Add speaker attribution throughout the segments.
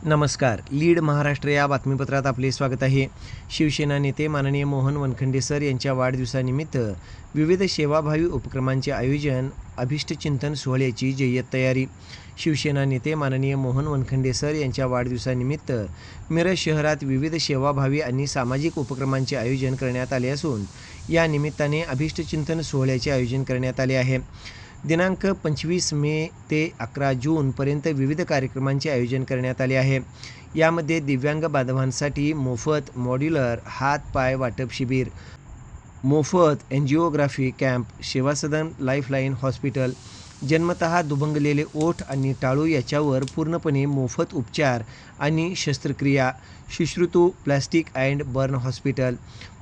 Speaker 1: नमस्कार. लीड महाराष्ट्र या बातमीपत्रात आपले स्वागत आहे. शिवसेना नेते माननीय मोहन वनखंडे सर यांच्या वाढदिवसानिमित्त विविध सेवाभावी उपक्रमांचे आयोजन, अभिष्टचिंतन सोहळ्याची जय्यत तयारी. शिवसेना नेते माननीय मोहन वनखंडे सर यांच्या वाढदिवसानिमित्त मिरज शहरात विविध सेवाभावी आणि सामाजिक उपक्रमांचे आयोजन करण्यात आले असून या निमित्ताने अभिष्टचिंतन सोहळ्याचे आयोजन करण्यात आले आहे. दिनांक 25 मे ते 11 जूनपर्यंत विविध कार्यक्रमांचे आयोजन करण्यात आले आहे. यामध्ये दिव्यांग बांधवांसाठी मोफत मॉड्युलर हात-पाय वाटप शिबिर, मोफत angiography camp, Seva Sadan lifeline hospital, जन्मतः दुभंगलेले ओठ आणि टाळू याच्यावर पूर्णपणे मोफत उपचार आणि शस्त्रक्रिया, शुश्रुतू प्लास्टिक अँड बर्न हॉस्पिटल,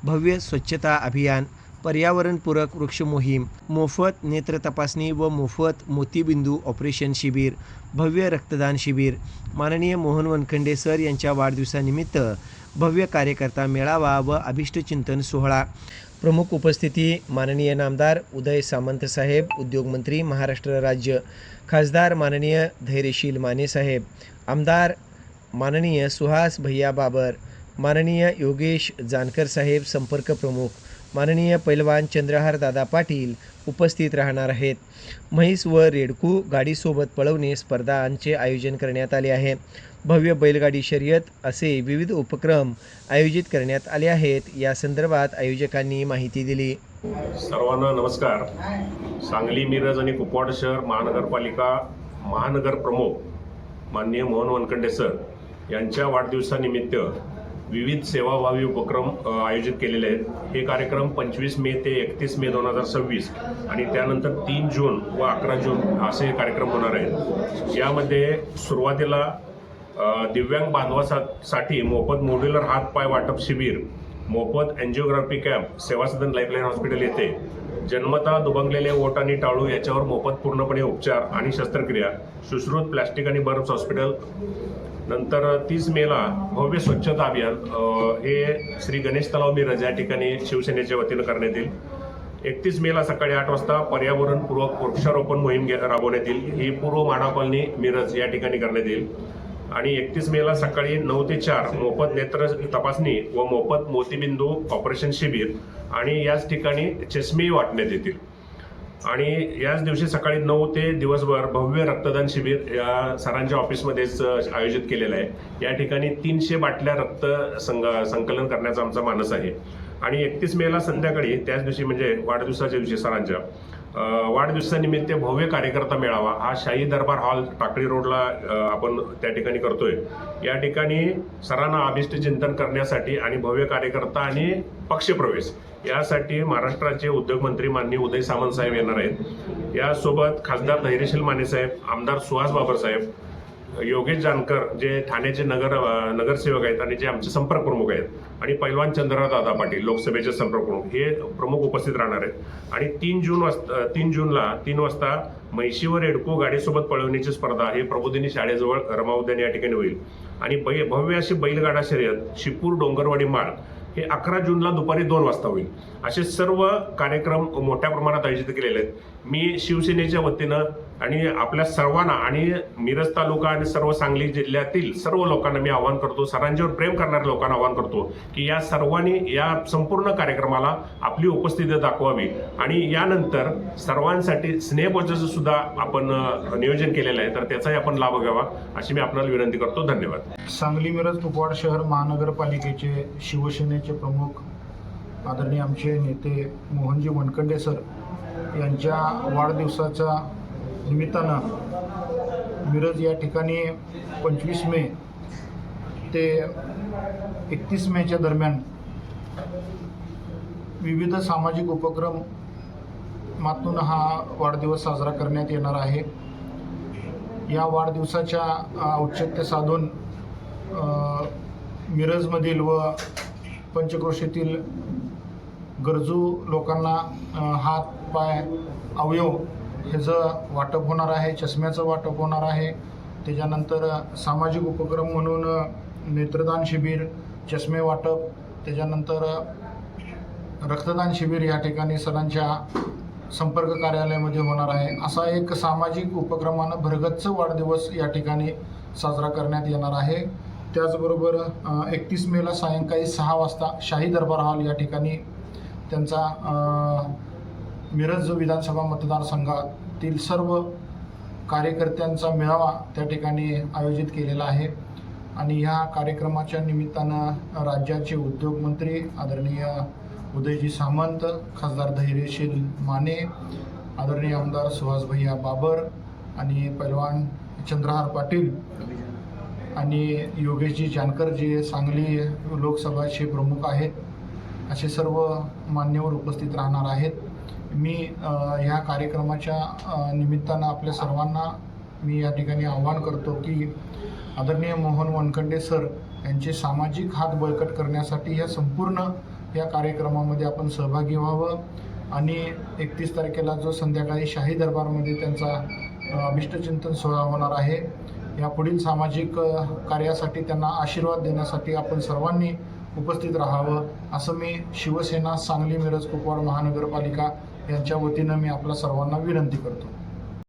Speaker 1: भव्य स्वच्छता अभियान, पर्यावरणपूरक वृक्ष मोहीम, मोफत नेत्र तपासणी व मोफत मोतीबिंदू ऑपरेशन शिबिर, भव्य रक्तदान शिबिर, माननीय मोहन वनखंडे सर यांच्या वाढदिवसानिमित्त भव्य कार्यकर्ता मेळावा व अभिष्टचिंतन सोहळा. प्रमुख उपस्थिती माननीय नामदार उदय सामंत साहेब, उद्योगमंत्री महाराष्ट्र राज्य, खासदार माननीय धैर्यशील माने साहेब, आमदार माननीय सुहास भैया बाबर, माननीय योगेश जानकर साहेब संपर्क प्रमुख, माननीय पैलवान चंद्रहार दादा पाटील उपस्थित राहणार आहेत. म्हैस व रेडकू गाडीसोबत पळवणे स्पर्धांचे आयोजन करण्यात आले आहे. भव्य बैलगाडी शर्यत असे विविध उपक्रम आयोजित करण्यात आले आहेत. या संदर्भात आयोजकांनी माहिती दिली.
Speaker 2: सर्वांना नमस्कार. सांगली, मिरज आणि कुपवाड शहर महानगरपालिका महानगर प्रमुख माननीय मोहन वनखंडे सर यांच्या वाढदिवसानिमित्त विविध सेवाभावी उपक्रम आयोजित केलेले आहेत. हे कार्यक्रम 25 मे ते 31 मे 2026 आणि त्यानंतर 3 जून व 11 जून असे कार्यक्रम होणार आहेत. यामध्ये सुरुवातीला दिव्यांग बांधवासाठी मोफत मॉड्युलर हात-पाय वाटप शिबिर, मोफत angiography camp Seva Sadan lifeline hospital येथे, जन्मतः दुभंगलेले ओठ आणि टाळू याच्यावर मोफत पूर्णपणे उपचार आणि शस्त्रक्रिया, सुश्रुत प्लास्टिक आणि बर्न्स हॉस्पिटल. नंतर 30 मेला भव्य स्वच्छता अभियान हे श्री गणेश तलाव मिरज या ठिकाणी शिवसेनेच्या वतीनं करण्यात येईल. 31 मेला सकाळी 8 वाजता पर्यावरणपूरक वृक्षारोपण मोहीम राबवण्यात येईल. ही पूर्व माडा कॉलनी मिरज या ठिकाणी करण्यात येईल. आणि 31 मेला सकाळी 9 ते 4 मोफत नेत्र तपासणी व मोफत मोतीबिंदू ऑपरेशन शिबिर आणि याच ठिकाणी चष्मेही वाटण्यात येतील. आणि याच दिवशी सकाळी 9 ते दिवसभर भव्य रक्तदान शिबिर या सरांच्या ऑफिसमध्येच आयोजित केलेलं आहे. या ठिकाणी 300 बाटल्या रक्त संकलन करण्याचा आमचा मानस आहे. आणि 31 मेला संध्याकाळी त्याच दिवशी म्हणजे वाढदिवसाच्या दिवशी सरांच्या वाढदिवसानिमित्त भव्य कार्यकर्ता मेळावा हा शाही दरबार हॉल टाकळी रोडला आपण त्या ठिकाणी करतोय. या ठिकाणी सरांना अभिष्टचिंतन करण्यासाठी आणि भव्य कार्यकर्ता आणि पक्षप्रवेश यासाठी महाराष्ट्राचे उद्योगमंत्री माननीय उदय सामंत साहेब येणार आहेत. यासोबत खासदार धैर्यशील माने साहेब, आमदार सुहास बाबर साहेब, योगेश जानकर जे ठाण्याचे नगरसेवक आहेत आणि जे आमचे संपर्क प्रमुख आहेत, आणि पैलवान चंद्रहार दादा पाटील लोकसभेचे संपर्क प्रमुख हे प्रमुख उपस्थित राहणार आहेत. आणि 3 जूनला 3 वाजता म्हैशीवर रेडको गाडीसोबत पळवण्याची स्पर्धा हे प्रबोधिनी शाळेजवळ रमा उद्यान या ठिकाणी होईल. आणि भव्य अशी बैलगाडा शर्यत शिपूर डोंगरवाडी माळ हे 11 जूनला दुपारी 2 वाजता होईल. असे सर्व कार्यक्रम मोठ्या प्रमाणात आयोजित केलेले आहेत. मी शिवसेनेच्या वतीनं आणि आपल्या सर्वांना आणि मिरज तालुका आणि सर्व सांगली जिल्ह्यातील सर्व लोकांना मी आवाहन करतो, सरांच्यावर प्रेम करणाऱ्या लोकांना आवाहन करतो की या सर्वांनी या संपूर्ण कार्यक्रमाला आपली उपस्थिती दाखवावी. आणि यानंतर सर्वांसाठी स्नेहभोजनाचं सुद्धा आपण नियोजन केलेलं आहे, तर त्याचाही आपण लाभ घ्यावा अशी मी आपल्याला विनंती करतो. धन्यवाद.
Speaker 3: सांगली, मिरज, कुपवाड शहर महानगरपालिकेचे शिवसेनेचे प्रमुख आदरणीय आमचे नेते मोहनजी वनखंडे सर यांच्या वाढदिवसाच्या निमित्तानं मिरज या ठिकाणी 25 मे ते 31 मेच्या दरम्यान विविध सामाजिक उपक्रमातून हा वाढदिवस साजरा करण्यात येणार आहे. या वाढदिवसाच्या औचित्य साधून मिरजमधील व पंचक्रोशीतील गरजू लोकांना हात, पाय, अवयव ह्याचं वाटप होणार आहे, चष्म्याचं वाटप होणार आहे. त्याच्यानंतर सामाजिक उपक्रम म्हणून नेत्रदान शिबिर, चष्मे वाटप, त्याच्यानंतर रक्तदान शिबिर या ठिकाणी सरांच्या संपर्क कार्यालयामध्ये होणार आहे. असा एक सामाजिक उपक्रमानं भरगच्च वाढदिवस या ठिकाणी साजरा करण्यात येणार आहे. त्याचबरोबर 31 मेला सायंकाळी 6 वाजता शाही दरबार हॉल या ठिकाणी त्यांचा मिरज विधानसभा मतदारसंघातील सर्व कार्यकर्त्यांचा मेळावा त्या ठिकाणी आयोजित केलेला आहे. आणि ह्या कार्यक्रमाच्या निमित्तानं राज्याचे उद्योगमंत्री आदरणीय उदयजी सामंत, खासदार धैर्यशील माने, आदरणीय आमदार सुहास भैया बाबर आणि पैलवान चंद्रहार पाटील आणि योगेशजी जानकर जे सांगली लोकसभाचे प्रमुख आहेत, असे सर्व मान्यवर उपस्थित राहणार आहेत. मी ह्या कार्यक्रमाच्या निमित्तानं आपल्या सर्वांना मी या ठिकाणी आवाहन करतो की आदरणीय मोहन वनखंडे सर यांचे सामाजिक हात बळकट करण्यासाठी या संपूर्ण या कार्यक्रमामध्ये आपण सहभागी व्हावं आणि 31 तारखेला जो संध्याकाळी शाही दरबारमध्ये त्यांचा अभिष्टचिंतन सोहळा होणार आहे, या पुढील सामाजिक कार्यासाठी त्यांना आशीर्वाद देण्यासाठी आपण सर्वांनी उपस्थित राहावं असं मी शिवसेना सांगली मिरज कुपवाड महानगरपालिका यांच्या वतीनं मी आपल्या सर्वांना विनंती करतो.